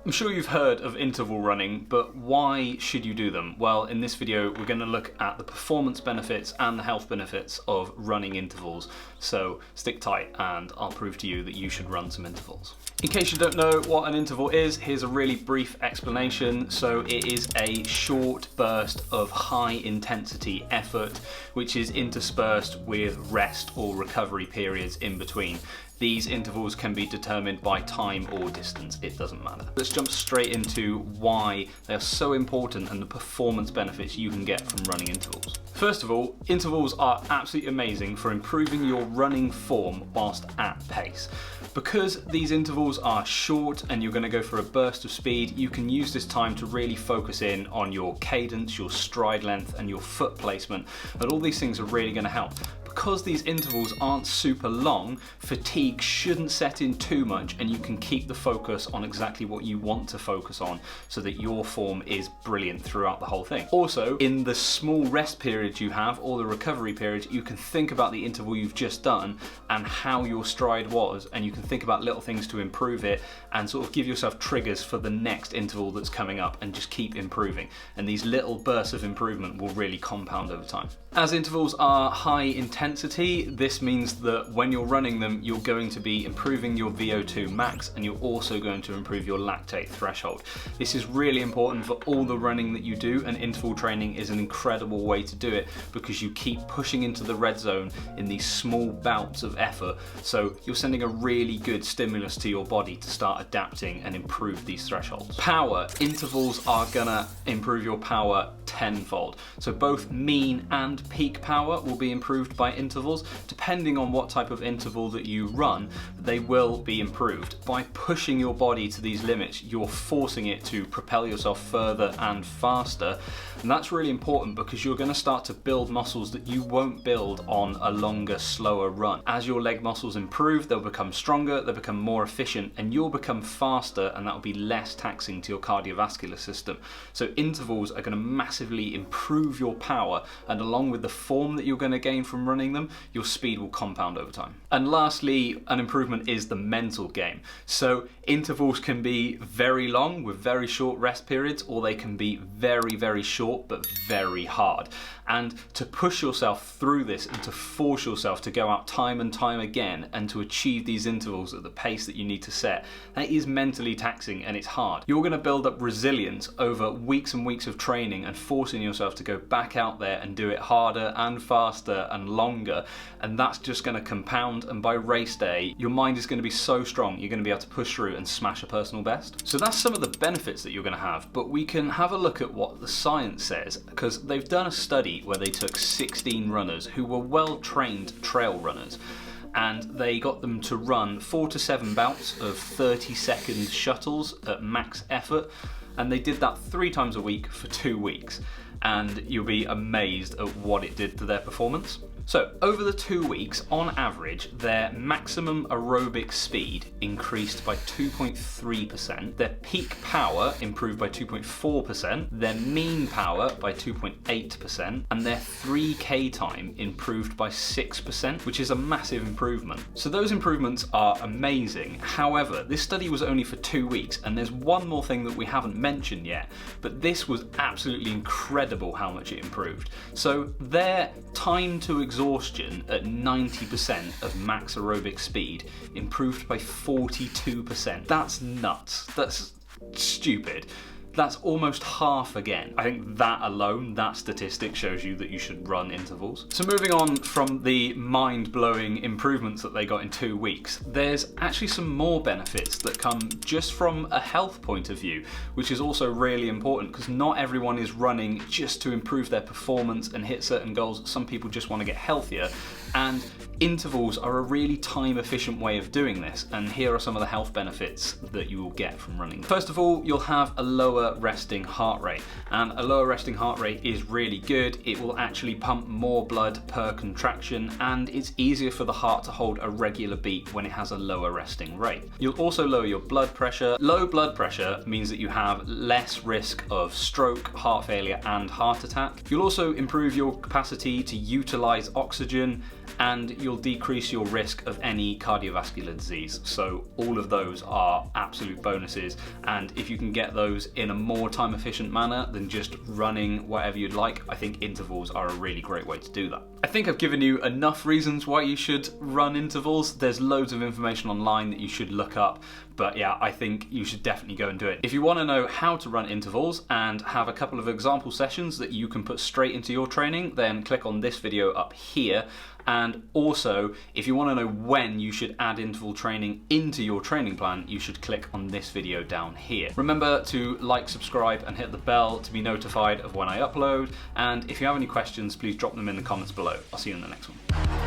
I'm sure you've heard of interval running, but why should you do them? Well, in this video, we're going to look at the performance benefits and the health benefits of running intervals. So stick tight and I'll prove to you that you should run some intervals. In case you don't know what an interval is, here's a really brief explanation. So it is a short burst of high intensity effort, which is interspersed with rest or recovery periods in between. These intervals can be determined by time or distance, it doesn't matter. Let's jump straight into why they are so important and the performance benefits you can get from running intervals. First of all, intervals are absolutely amazing for improving your running form whilst at pace. Because these intervals are short and you're going to go for a burst of speed, you can use this time to really focus in on your cadence, your stride length and your foot placement, and all these things are really going to help. Because these intervals aren't super long, fatigue shouldn't set in too much and you can keep the focus on exactly what you want to focus on so that your form is brilliant throughout the whole thing. Also, in the small rest periods you have, or the recovery periods, you can think about the interval you've just done and how your stride was, and you can think about little things to improve it and sort of give yourself triggers for the next interval that's coming up and just keep improving. And these little bursts of improvement will really compound over time. As intervals are high intensity, this means that when you're running them, you're going to be improving your VO2 max and you're also going to improve your lactate threshold. This is really important for all the running that you do, and interval training is an incredible way to do it because you keep pushing into the red zone in these small bouts of effort. So you're sending a really good stimulus to your body to start adapting and improve these thresholds. Power. Intervals are gonna improve your power tenfold. So both mean and peak power will be improved by intervals. Depending on what type of interval that you run, they will be improved. By pushing your body to these limits, you're forcing it to propel yourself further and faster. And that's really important because you're going to start to build muscles that you won't build on a longer, slower run. As your leg muscles improve, they'll become stronger, they'll become more efficient, and you'll become faster, and that will be less taxing to your cardiovascular system. So intervals are going to massively improve your power, and along with the form that you're going to gain from running them, your speed will compound over time. And lastly, an improvement is the mental game. So intervals can be very long with very short rest periods, or they can be very, very short but very hard. And to push yourself through this and to force yourself to go out time and time again and to achieve these intervals at the pace that you need to set, that is mentally taxing and it's hard. You're going to build up resilience over weeks and weeks of training and forcing yourself to go back out there and do it harder and faster and longer, and that's just going to compound, and by race day your mind is going to be so strong you're going to be able to push through and smash a personal best. So that's some of the benefits that you're going to have, but we can have a look at what the science says, because they've done a study where they took 16 runners who were well-trained trail runners, and they got them to run 4 to 7 bouts of 30-second shuttles at max effort, and they did that 3 times a week for 2 weeks, and you'll be amazed at what it did to their performance. So over the 2 weeks, on average, their maximum aerobic speed increased by 2.3%, their peak power improved by 2.4%, their mean power by 2.8%, and their 3K time improved by 6%, which is a massive improvement. So those improvements are amazing. However, this study was only for 2 weeks, and there's one more thing that we haven't mentioned yet, but this was absolutely incredible how much it improved. So their time to exhaustion at 90% of max aerobic speed improved by 42%. That's nuts. That's stupid. That's almost half again. I think that alone, that statistic shows you that you should run intervals. So moving on from the mind-blowing improvements that they got in 2 weeks, there's actually some more benefits that come just from a health point of view, which is also really important because not everyone is running just to improve their performance and hit certain goals. Some people just want to get healthier, and intervals are a really time-efficient way of doing this, and here are some of the health benefits that you will get from running. First of all, you'll have a lower resting heart rate, and a lower resting heart rate is really good. It will actually pump more blood per contraction, and it's easier for the heart to hold a regular beat when it has a lower resting rate. You'll also lower your blood pressure. Low blood pressure means that you have less risk of stroke, heart failure, and heart attack. You'll also improve your capacity to utilize oxygen, and you'll you'll decrease your risk of any cardiovascular disease. So all of those are absolute bonuses, and if you can get those in a more time efficient manner than just running whatever you'd like, I think intervals are a really great way to do that. I think I've given you enough reasons why you should run intervals. There's loads of information online that you should look up, but yeah, I think you should definitely go and do it. If you want to know how to run intervals and have a couple of example sessions that you can put straight into your training, then click on this video up here. And also, if you want to know when you should add interval training into your training plan, you should click on this video down here. Remember to like, subscribe, and hit the bell to be notified of when I upload. And if you have any questions, please drop them in the comments below. I'll see you in the next one.